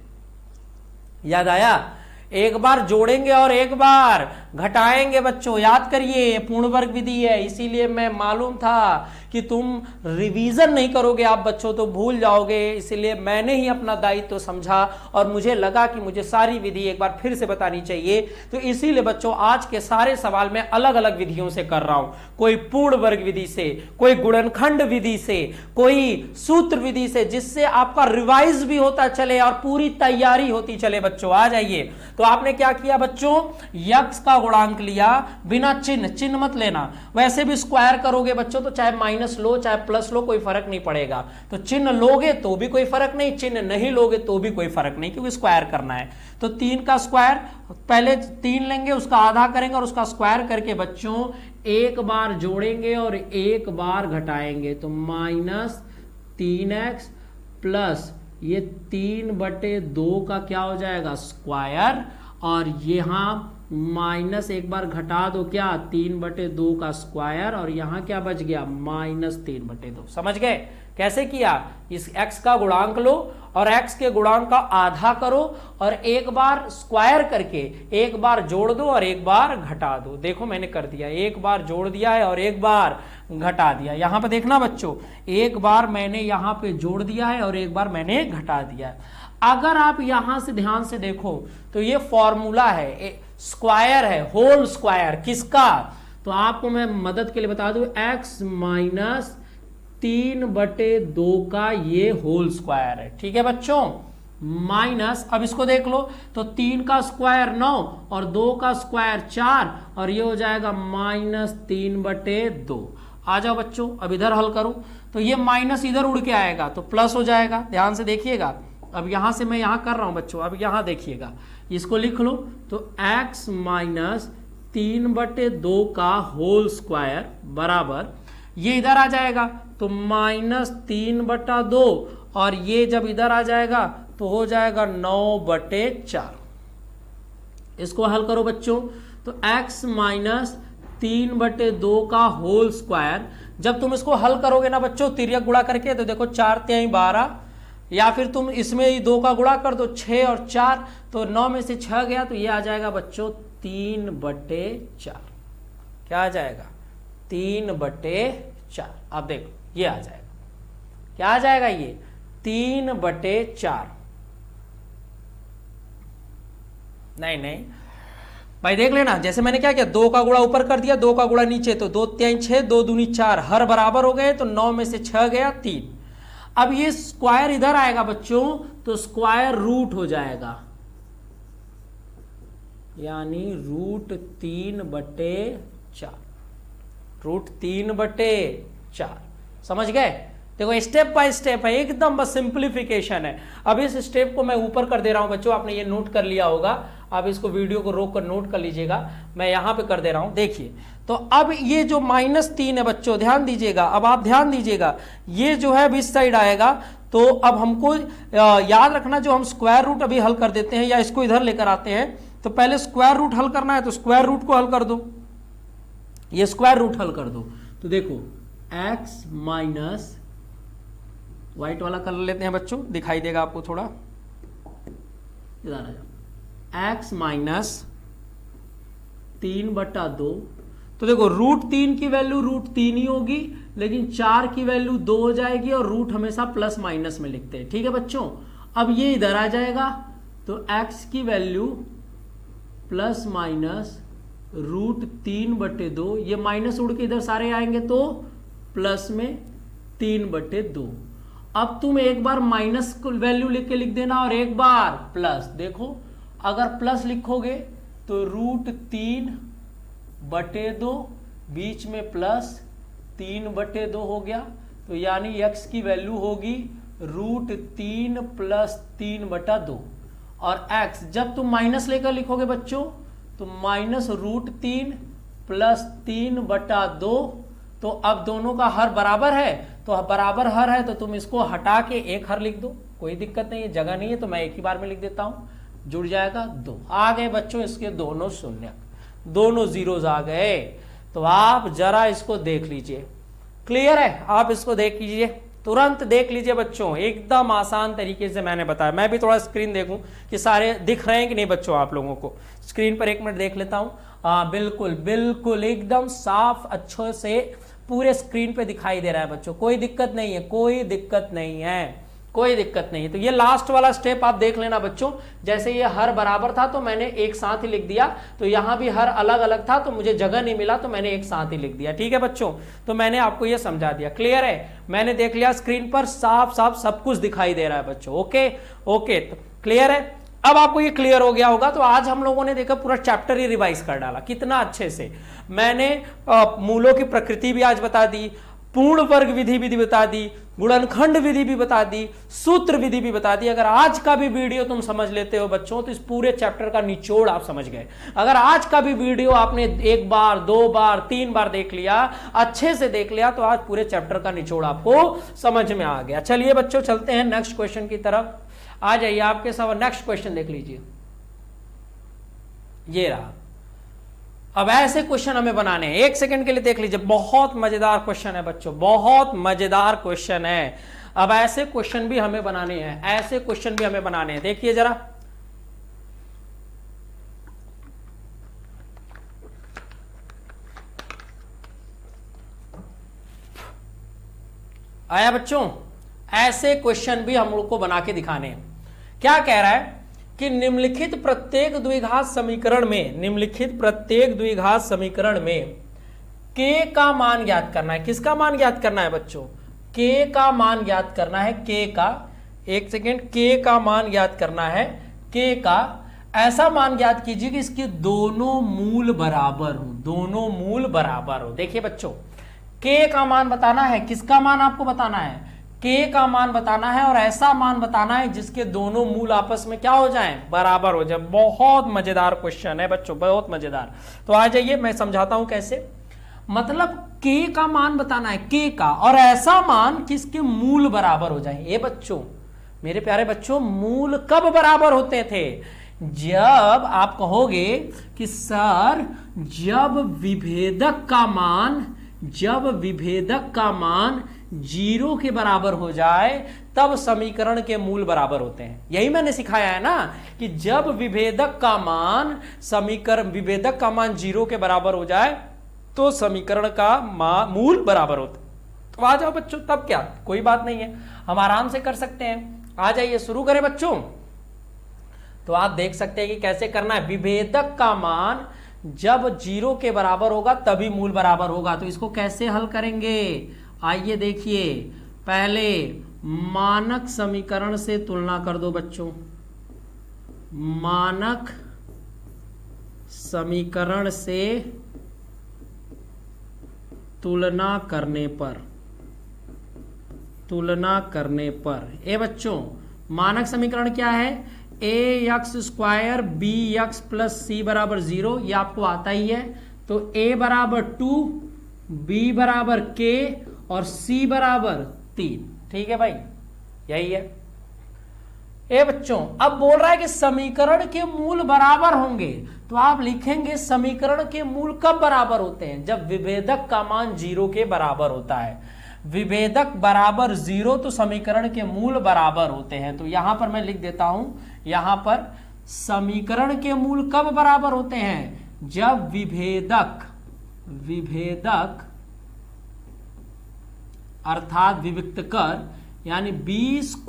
याद आया? एक बार जोड़ेंगे और एक बार घटाएंगे बच्चों, याद करिए ये पूर्ण वर्ग विधि है, इसीलिए मैं मालूम था कि तुम रिवीजन नहीं करोगे आप बच्चों तो भूल जाओगे, इसीलिए मैंने ही अपना दायित्व समझा और मुझे लगा कि मुझे सारी विधि एक बार फिर से बतानी चाहिए। तो इसीलिए बच्चों आज के सारे सवाल मैं अलग अलग विधियों से कर रहा हूं, कोई पूर्ण वर्ग विधि से, कोई गुणनखंड विधि से, कोई सूत्र विधि से, जिससे आपका रिवाइज भी होता चले और पूरी तैयारी होती चले। बच्चों आ जाइए, तो आपने क्या किया बच्चों, यक्स का गुणांक लिया बिना चिन्ह, चिन्ह मत लेना, वैसे भी स्क्वायर करोगे बच्चों तो चाहे माइनस लो चाहे प्लस लो कोई फर्क नहीं पड़ेगा, तो चिन्ह लोगे तो भी कोई फर्क नहीं, चिन्ह नहीं लोगे तो भी कोई फर्क नहीं, क्योंकि स्क्वायर करना है। तो 3 का स्क्वायर, पहले 3 लेंगे उसका आधा करेंगे और उसका स्क्वायर करके बच्चों एक बार जोड़ेंगे और एक बार घटाएंगे, तो -3x प्लस ये 3/2 का क्या हो जाएगा स्क्वायर, और यहां माइनस एक बार घटा दो क्या 3/2 का स्क्वायर, और यहां क्या बच गया -3/2। समझ गए कैसे किया, इस x का गुणांक लो और x के गुणांक का आधा करो और एक बार स्क्वायर करके एक बार जोड़ दो और एक बार घटा दो। देखो मैंने कर दिया, एक बार जोड़ दिया है और एक बार घटा दिया। यहां पे देखना बच्चों, एक बार मैंने यहां पे जोड़ दिया है और एक बार मैंने घटा दिया है। अगर आप यहां से ध्यान से देखो तो ये फॉर्मूला है, स्क्वायर है, होल स्क्वायर किसका, तो आपको मैं मदद के लिए बता दूं x माइनस 3/2 का ये होल स्क्वायर है। ठीक है बच्चों, माइनस, अब इसको देख लो तो 3 का स्क्वायर 9 और 2 का स्क्वायर 4 और ये हो जाएगा -3/2। आ जाओ बच्चों, अब इधर हल करो तो ये माइनस इधर उड़ के आएगा तो प्लस हो जाएगा, ध्यान से देखिएगा। अब यहां से मैं यहां कर रहा हूं बच्चों, अब यहां देखिएगा, इसको लिख लो तो x माइनस 3/2 का होल स्क्वायर बराबर, ये इधर आ जाएगा तो -3/2 और ये जब इधर आ जाएगा तो हो जाएगा 9/4। इसको हल करो बच्चों तो x माइनस 3/2 का होल स्क्वायर, जब तुम इसको हल करोगे ना बच्चों तिर्यक गुणा करके, तो देखो 4×3 12, या फिर तुम इसमें ही 2 का गुणा कर दो 6 और 4, तो 9 में से 6 गया तो ये आ जाएगा बच्चों 3/4। क्या आ जाएगा 3/4। अब देखो ये आ जाएगा, क्या आ जाएगा ये 3/4। नहीं भाई देख लेना, जैसे मैंने क्या किया 2 का गुणा ऊपर कर दिया 2 का गुणा नीचे, तो 2×3 6 2×2 4, हर बराबर हो गए तो 9 में से 6 गया 3। अब ये स्क्वायर इधर आएगा बच्चों तो स्क्वायर रूट हो जाएगा, यानी √3/4, √3/4। समझ गए, देखो स्टेप बाय स्टेप है एकदम, बस सिंप्लीफिकेशन है। अब इस स्टेप को मैं ऊपर कर दे रहा हूं बच्चों, आपने ये नोट कर लिया होगा, आप इसको वीडियो को रोक कर नोट कर लीजिएगा, मैं यहां पे कर दे रहा हूं। देखिए तो अब ये जो -3 है बच्चों, ध्यान दीजिएगा, अब आप ध्यान दीजिएगा, ये जो है अब इस साइड आएगा, तो अब हमको याद रखना जो हम स्क्वायर रूट अभी हल कर देते हैं या इसको इधर लेकर आते हैं, तो पहले स्क्वायर रूट हल करना है तो स्क्वायर रूट को हल कर दो, ये स्क्वायर रूट हल कर दो। तो देखो x माइनस, व्हाइट वाला कलर लेते हैं बच्चों, दिखाई देगा आपको थोड़ा, इधर आ जाओ, x माइनस 3/2, तो देखो √3 की वैल्यू √3 ही होगी, लेकिन 4 की वैल्यू 2 हो जाएगी और रूट हमेशा प्लस माइनस में लिखते हैं। ठीक है बच्चों, अब ये इधर आ जाएगा तो x की वैल्यू प्लस माइनस √3/2, ये माइनस उड़ के इधर सारे आएंगे तो प्लस में 3/2। अब तुम एक बार माइनस वैल्यू लिख के लिख देना और एक बार प्लस, देखो अगर प्लस लिखोगे तो √3/2 बीच में प्लस 3/2 हो गया, तो यानी x की वैल्यू होगी √3 प्लस 3/2, और x जब तुम माइनस लेकर लिखोगे बच्चों तो -√3 प्लस 3/2, तो अब दोनों का हर बराबर है, तो बराबर हर है तो तुम इसको हटा के एक हर लिख दो, कोई दिक्कत नहीं है, जगह नहीं है तो मैं एक ही बार में लिख देता हूं, जुड़ जाएगा 2। आ गए बच्चों इसके दोनों शून्य, दोनों जीरोज आ गए। तो आप जरा इसको देख लीजिए, क्लियर है, आप इसको देख लीजिए, तुरंत देख लीजिए बच्चों, एकदम आसान तरीके से मैंने बताया। मैं भी थोड़ा स्क्रीन देखूं कि सारे दिख रहे हैं कि नहीं बच्चों आप लोगों को, स्क्रीन पर 1 मिनट देख लेता हूं। हाँ बिल्कुल बिल्कुल एकदम साफ अच्छे से पूरे स्क्रीन पे दिखाई दे रहा है बच्चों, कोई दिक्कत नहीं है, कोई दिक्कत नहीं है, कोई दिक्कत नहीं है। तो ये लास्ट वाला स्टेप आप देख लेना बच्चों, जैसे ये हर बराबर था तो मैंने एक साथ ही लिख दिया, तो यहां भी हर अलग अलग था तो मुझे जगह नहीं मिला तो मैंने एक साथ ही लिख दिया। ठीक है बच्चों, तो मैंने आपको ये समझा दिया, क्लियर है? मैंने देख लिया स्क्रीन पर साफ साफ सब कुछ दिखाई दे रहा है बच्चों। ओके ओके, तो क्लियर है? अब आपको ये क्लियर हो गया होगा। तो आज हम लोगों ने देखा पूरा चैप्टर ही रिवाइज कर डाला कितना अच्छे से। मैंने मूलों की प्रकृति भी आज बता दी, पूर्ण वर्ग विधि भी बता दी, गुणनखंड विधि भी बता दी, सूत्र विधि भी बता दी। अगर आज का भी वीडियो तुम समझ लेते हो बच्चों तो इस पूरे चैप्टर का निचोड़ आप समझ गए। अगर आज का भी वीडियो आपने एक बार, दो बार, तीन बार देख लिया, अच्छे से देख लिया, तो आज पूरे चैप्टर का निचोड़ आपको समझ में आ गया। चलिए बच्चों चलते हैं नेक्स्ट क्वेश्चन की तरफ। आ जाइए, आपके सब नेक्स्ट क्वेश्चन देख लीजिए, ये रहा। अब ऐसे क्वेश्चन हमें बनाने हैं, एक सेकंड के लिए देख लीजिए, बहुत मजेदार क्वेश्चन है बच्चों, बहुत मजेदार क्वेश्चन है। अब ऐसे क्वेश्चन भी हमें बनाने हैं, ऐसे क्वेश्चन भी हमें बनाने हैं। देखिए जरा, आया बच्चों? ऐसे क्वेश्चन भी हम लोग को बना के दिखाने हैं। क्या कह रहा है कि निम्नलिखित प्रत्येक द्विघात समीकरण में, निम्नलिखित प्रत्येक द्विघात समीकरण में k का मान ज्ञात करना है। किसका मान ज्ञात करना है बच्चों? k का मान ज्ञात करना है, k का, एक सेकेंड, k का मान ज्ञात करना है, k का ऐसा मान ज्ञात कीजिए कि इसके दोनों मूल बराबर हो, दोनों मूल बराबर हो। देखिए बच्चों, k का मान बताना है, किसका मान आपको बताना है? k का मान बताना है, और ऐसा मान बताना है जिसके दोनों मूल आपस में क्या हो जाएं? बराबर हो जाए। बहुत मजेदार क्वेश्चन है बच्चों, बहुत मजेदार। तो आ जाइए मैं समझाता हूं कैसे। मतलब k का मान बताना है, k का, और ऐसा मान किसके मूल बराबर हो जाए। ये बच्चों, मेरे प्यारे बच्चों, मूल कब बराबर होते थे? जब आप कहोगे कि सर जब विभेदक का मान, जब विभेदक का मान 0 के बराबर हो जाए तब समीकरण के मूल बराबर होते हैं। यही मैंने सिखाया है ना कि जब विभेदक का मान, समीकरण विभेदक का मान 0 के बराबर हो जाए तो समीकरण का मूल बराबर होता है। तो आ जाओ बच्चों, तब क्या, कोई बात नहीं है, हम आराम से कर सकते हैं। आ जाइए, शुरू करें बच्चों। तो आप देख सकते हैं कि कैसे करना है। विभेदक का मान जब 0 के बराबर होगा तभी मूल बराबर होगा। तो इसको कैसे हल करेंगे? आइए देखिए, पहले मानक समीकरण से तुलना कर दो बच्चों। मानक समीकरण से तुलना करने पर, तुलना करने पर, ए बच्चों मानक समीकरण क्या है? ax² bx + c = 0, ये आपको आता ही है। तो a = 2, b = k और c = 3। ठीक है भाई, यही है। ए बच्चों, अब बोल रहा है कि समीकरण के मूल बराबर होंगे, तो आप लिखेंगे समीकरण के मूल कब बराबर होते हैं? जब विभेदक का मान 0 के बराबर होता है। विभेदक बराबर 0 तो समीकरण के मूल बराबर होते हैं। तो यहां पर मैं लिख देता हूं, यहां पर समीकरण के मूल कब बराबर होते हैं? जब विभेदक, विभेदक अर्थात विविक्त कर, यानी b² -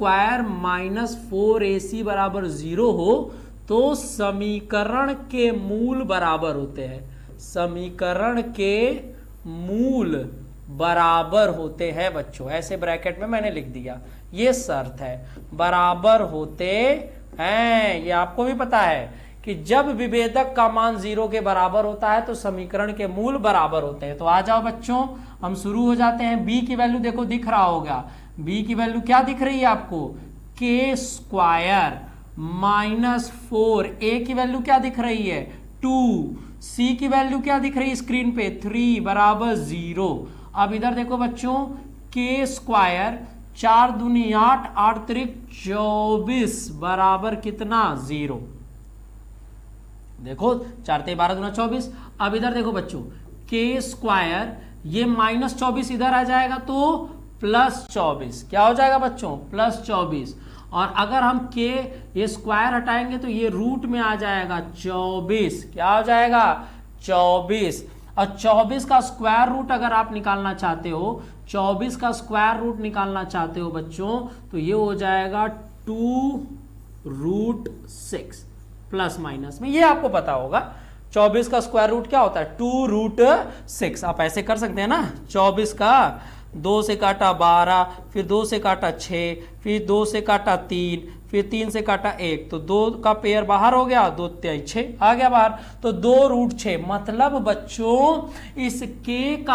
4ac = 0 हो तो समीकरण के मूल बराबर होते हैं। समीकरण के मूल बराबर होते हैं बच्चों, ऐसे ब्रैकेट में मैंने लिख दिया, ये शर्त है, बराबर होते हैं। ये आपको भी पता है कि जब विभेदक का मान 0 के बराबर होता है तो समीकरण के मूल बराबर होते हैं। तो आ जाओ बच्चों, हम शुरू हो जाते हैं। b की वैल्यू देखो दिख रहा होगा, b की वैल्यू क्या दिख रही है आपको? k² - 4, a की वैल्यू क्या दिख रही है? 2, c की वैल्यू क्या दिख रही है स्क्रीन पे? 3 = 0। अब इधर देखो बच्चों, k², 4 दूनी 8, 8 त्रिक 24 बराबर कितना? 0। देखो 4 ते 12 दूना 24। अब इधर देखो बच्चों, k², ये -24 इधर आ जाएगा तो +24, क्या हो जाएगा बच्चों? +24। और अगर हम k ये स्क्वायर हटाएंगे तो ये रूट में आ जाएगा 24, क्या हो जाएगा? 24। और 24 का स्क्वायर रूट अगर आप निकालना चाहते हो, 24 का स्क्वायर रूट निकालना चाहते हो बच्चों, तो ये हो जाएगा 2√6 प्लस माइनस में, ये आपको पता होगा 24 का स्क्वायर रूट क्या होता है 2√6। आप ऐसे कर सकते हैं ना, 24 का 2 से काटा 12, फिर 2 से काटा 6, फिर 2 से काटा 3, फिर 3 से काटा 1, तो 2 का पेयर बाहर हो गया, 2 3 6 आ गया बाहर, तो 2√6। मतलब बच्चों इस k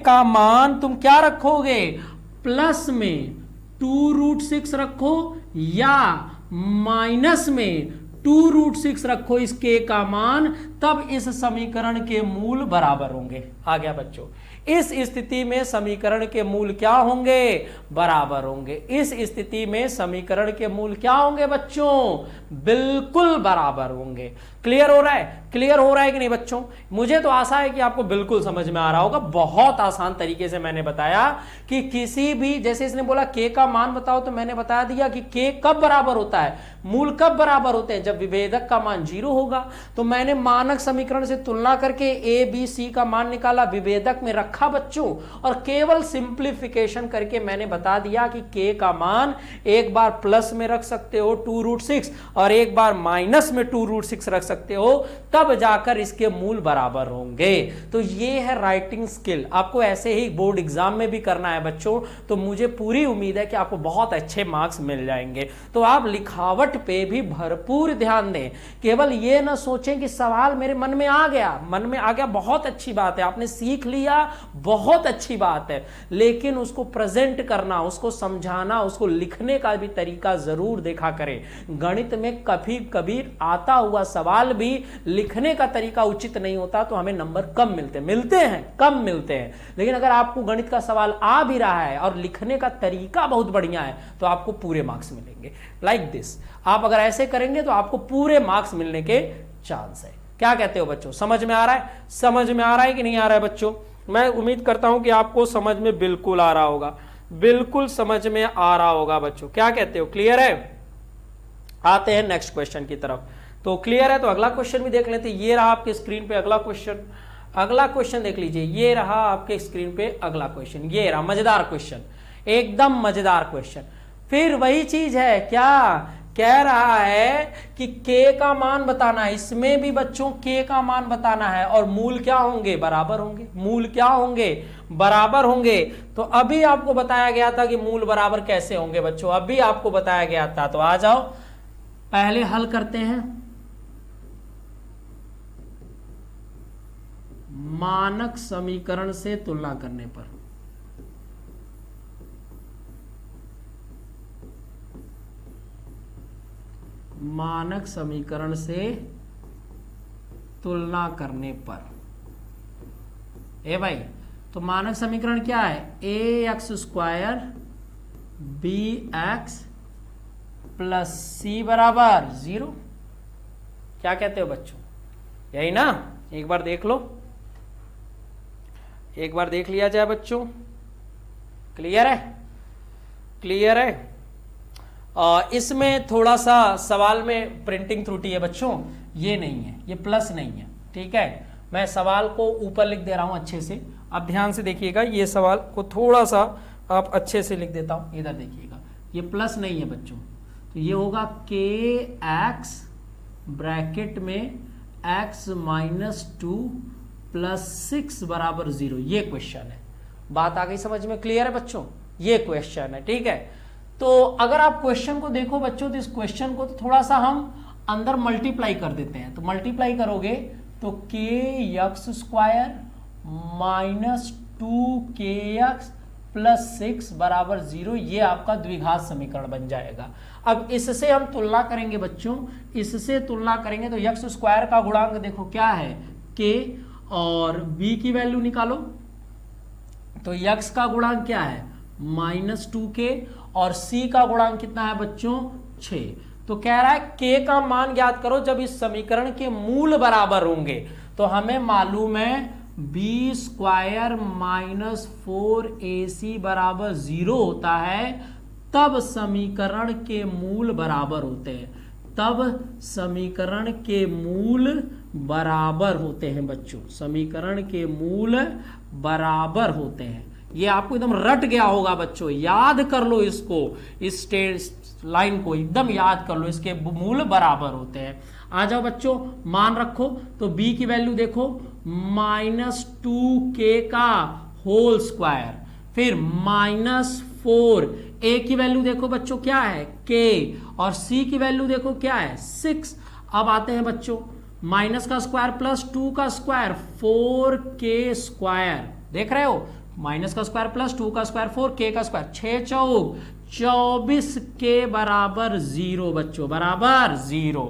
का मान तुम क्या रखोगे, प्लस में 2√6 रखो या माइनस में 2√6 रखो इस k का मान, तब इस समीकरण के मूल बराबर होंगे। आ गया बच्चों, इस स्थिति में समीकरण के मूल क्या होंगे, बराबर होंगे। इस स्थिति में समीकरण के मूल क्या होंगे बच्चों, बिल्कुल बराबर होंगे। क्लियर हो रहा है, क्लियर हो रहा है कि नहीं बच्चों? मुझे तो आशा है कि आपको बिल्कुल समझ में आ रहा होगा। बहुत आसान तरीके से मैंने बताया कि किसी भी, जैसे इसने बोला k का मान बताओ, तो मैंने बता दिया कि k कब बराबर होता है, मूल कब बराबर होते हैं, जब विभेदक का मान 0 होगा। तो मैंने मानक समीकरण से तुलना करके a b c का मान निकाला, विभेदक में रखा बच्चों, और केवल सिंप्लीफिकेशन करके मैंने बता दिया कि k का मान एक बार प्लस में रख सकते हो 2√6 और एक बार माइनस में 2√6 रख सकते हो, तब जाकर इसके मूल बराबर होंगे। तो ये है राइटिंग स्किल, आपको ऐसे ही बोर्ड एग्जाम में भी करना है बच्चों। तो मुझे पूरी उम्मीद है कि आपको बहुत अच्छे मार्क्स मिल जाएंगे। तो आप लिखावट पे भी भरपूर ध्यान दें, केवल ये ना सोचें कि सवाल मेरे मन में आ गया, मन में आ गया बहुत अच्छी बात है, आपने सीख लिया बहुत अच्छी बात है, लेकिन उसको प्रेजेंट करना, उसको समझाना, उसको लिखने का भी तरीका जरूर देखा करें। गणित में कभी कभी आता हुआ सवाल भी लिखने का तरीका उचित नहीं होता तो हमें नंबर कम कम मिलते हैं। लेकिन अगर आपको गणित का सवाल आ भी रहा है और लिखने का तरीका बहुत बढ़िया है तो आपको पूरे मार्क्स मिलेंगे। लाइक दिस, आप अगर ऐसे करेंगे तो आपको पूरे मार्क्स मिलने के चांस है। क्या कहते हो बच्चों, समझ में आ रहा है, समझ में आ रहा है कि नहीं आ रहा है बच्चों? मैं उम्मीद करता हूं कि आपको समझ में बिल्कुल आ रहा होगा, बिल्कुल समझ में आ रहा होगा बच्चों। क्या कहते हो, क्लियर है? आते हैं नेक्स्ट क्वेश्चन की तरफ। तो क्लियर है, तो अगला क्वेश्चन भी देख लेते हैं। ये रहा आपके स्क्रीन पे अगला क्वेश्चन, अगला क्वेश्चन देख लीजिए। ये रहा आपके स्क्रीन पे अगला क्वेश्चन, ये रहा मजेदार क्वेश्चन, एकदम मजेदार क्वेश्चन। फिर वही चीज है, क्या कह रहा है कि k का मान बताना है, इसमें भी बच्चों k का मान बताना है, और मूल क्या होंगे, बराबर होंगे। मूल क्या होंगे, बराबर होंगे। तो अभी आपको बताया गया था कि मूल बराबर कैसे होंगे बच्चों, अभी आपको बताया गया था। तो आ जाओ पहले हल करते हैं। मानक समीकरण से तुलना करने पर, मानक समीकरण से तुलना करने पर, ए भाई, तो मानक समीकरण क्या है, ax² bx प्लस सी बराबर 0। क्या कहते हो बच्चों, यही ना? एक बार देख लो, एक बार देख लिया जाए बच्चों। क्लियर है, क्लियर है? इसमें थोड़ा सा सवाल में प्रिंटिंग त्रुटि है बच्चों, ये नहीं है, ये प्लस नहीं है, ठीक है? मैं सवाल को ऊपर लिख दे रहा हूं अच्छे से, आप ध्यान से देखिएगा। ये सवाल को थोड़ा सा आप अच्छे से लिख देता हूं, इधर देखिएगा, ये प्लस नहीं है बच्चों। तो ये होगा kx ब्रैकेट में x-2 प्लस 6 बराबर 0। ये क्वेश्चन है, बात आ गई समझ में? क्लियर है बच्चों? ये क्वेश्चन है, ठीक है? तो अगर आप क्वेश्चन को देखो बच्चों, तो इस क्वेश्चन को तो थोड़ा सा हम अंदर मल्टीप्लाई कर देते हैं। तो मल्टीप्लाई करोगे तो kx² माइनस 2kx प्लस 6 बराबर 0, ये आपका द्विघात समीकरण बन जाएगा। अब इससे हम तुलना करेंगे बच्चों, इससे तुलना करेंगे तो x² का गुणांक देखो क्या है, k, और b की वैल्यू निकालो। तो x का गुणांक क्या है, -2k, और c का गुणांक कितना है बच्चों, 6। तो कह रहा है k का मान ज्ञात करो जब इस समीकरण के मूल बराबर होंगे। तो हमें मालूम है b² माइनस 4ac बराबर 0 होता है, तब समीकरण के मूल बराबर होते हैं, तब समीकरण के मूल बराबर होते हैं बच्चों, समीकरण के मूल बराबर होते हैं। ये आपको एकदम रट गया होगा बच्चों, याद कर लो इसको, इस लाइन को एकदम याद कर लो, इसके मूल बराबर होते हैं। आ जाओ बच्चों, मान रखो तो b की वैल्यू देखो -2k का होल स्क्वायर, फिर -4, a की वैल्यू देखो बच्चों क्या है k, और c की वैल्यू देखो क्या है 6। अब आते हैं बच्चों, माइनस का स्क्वायर प्लस 2 का स्क्वायर 4k स्क्वायर, देख रहे हो, माइनस का स्क्वायर प्लस 2 का स्क्वायर 4k का स्क्वायर, 6 चौक 24 के बराबर 0 बच्चों, बराबर 0।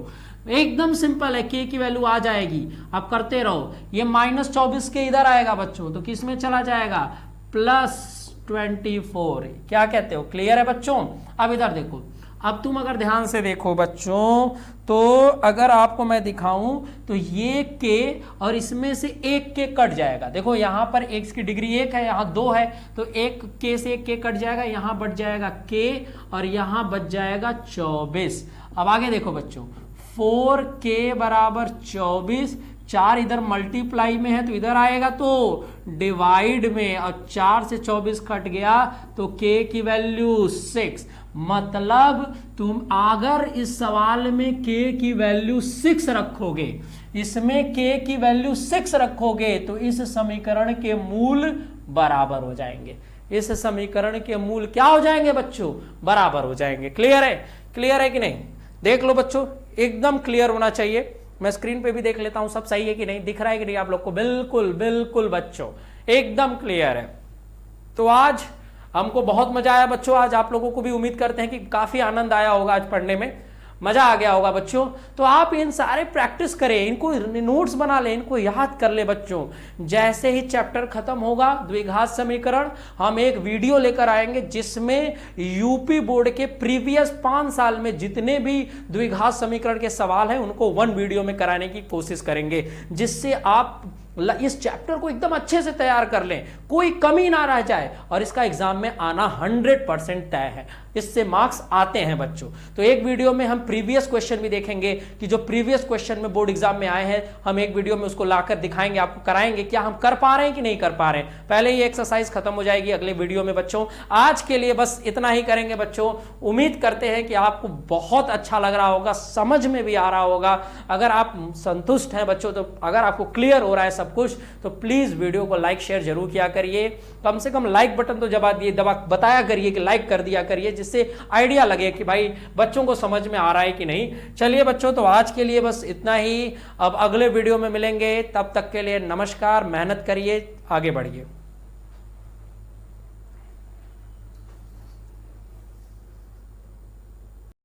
एकदम सिंपल है, k की वैल्यू आ जाएगी। अब करते रहो, ये -24 के इधर आएगा बच्चों, तो किस में चला जाएगा, +24। क्या कहते हो, क्लियर है बच्चों। अब इधर देखो, अब तुम अगर ध्यान से देखो बच्चों, तो अगर आपको मैं दिखाऊं तो ये k और इसमें से एक k कट जाएगा। देखो यहां पर x की डिग्री 1 है, यहां 2 है, तो एक k से एक k कट जाएगा, यहां बच जाएगा k और यहां बच जाएगा 24। अब आगे देखो बच्चों, 4k बराबर 24, 4 इधर मल्टीप्लाई में है तो इधर आएगा तो डिवाइड में, और 4 से 24 कट गया तो k की वैल्यू 6। मतलब तुम अगर इस सवाल में k की वैल्यू 6 रखोगे, इसमें k की वैल्यू 6 रखोगे, तो इस समीकरण के मूल बराबर हो जाएंगे। इस समीकरण के मूल क्या हो जाएंगे बच्चों, बराबर हो जाएंगे। क्लियर है, क्लियर है कि नहीं, देख लो बच्चों, एकदम क्लियर होना चाहिए। मैं स्क्रीन पे भी देख लेता हूं सब सही है कि नहीं, दिख रहा है कि नहीं आप लोग को, बिल्कुल बिल्कुल बच्चों एकदम क्लियर है। तो आज हमको बहुत मजा आया बच्चों, आज आप लोगों को भी उम्मीद करते हैं कि काफी आनंद आया होगा, आज पढ़ने में मजा आ गया होगा बच्चों। तो आप इन सारे प्रैक्टिस करें, इनको नोट्स बना लें, इनको याद कर ले बच्चों। जैसे ही चैप्टर खत्म होगा द्विघात समीकरण, हम एक वीडियो लेकर आएंगे जिसमें यूपी बोर्ड के प्रीवियस 5 साल में जितने भी द्विघात समीकरण के सवाल हैं उनको 1 वीडियो में कराने की कोशिश करेंगे, जिससे आप इस चैप्टर को एकदम अच्छे से तैयार कर लें, कोई कमी ना रह जाए, और इसका एग्जाम में आना 100% तय है, इससे मार्क्स आते हैं बच्चों। तो एक वीडियो में हम प्रीवियस क्वेश्चन भी देखेंगे कि जो प्रीवियस क्वेश्चन में बोर्ड एग्जाम में आए हैं, हम एक वीडियो में उसको लाकर दिखाएंगे, आपको कराएंगे क्या हम कर पा रहे हैं कि नहीं कर पा रहे हैं। पहले ये एक्सरसाइज खत्म हो जाएगी अगले वीडियो में बच्चों। आज के लिए बस इतना ही करेंगे बच्चों। उम्मीद करते हैं कि आपको बहुत अच्छा लग रहा होगा, समझ में भी आ रहा होगा। अगर आप संतुष्ट हैं बच्चों, तो अगर आपको क्लियर हो रहा है सब कुछ, तो प्लीज वीडियो को लाइक शेयर जरूर किया करिए। कम से कम लाइक बटन तो दबा बताया करिए कि लाइक कर दिया करिए, जिससे आइडिया लगे कि भाई बच्चों को समझ में आ रहा है कि नहीं। चलिए बच्चों, तो आज के लिए बस इतना ही। अब अगले वीडियो में मिलेंगे, तब तक के लिए नमस्कार। मेहनत करिए, आगे बढ़िए।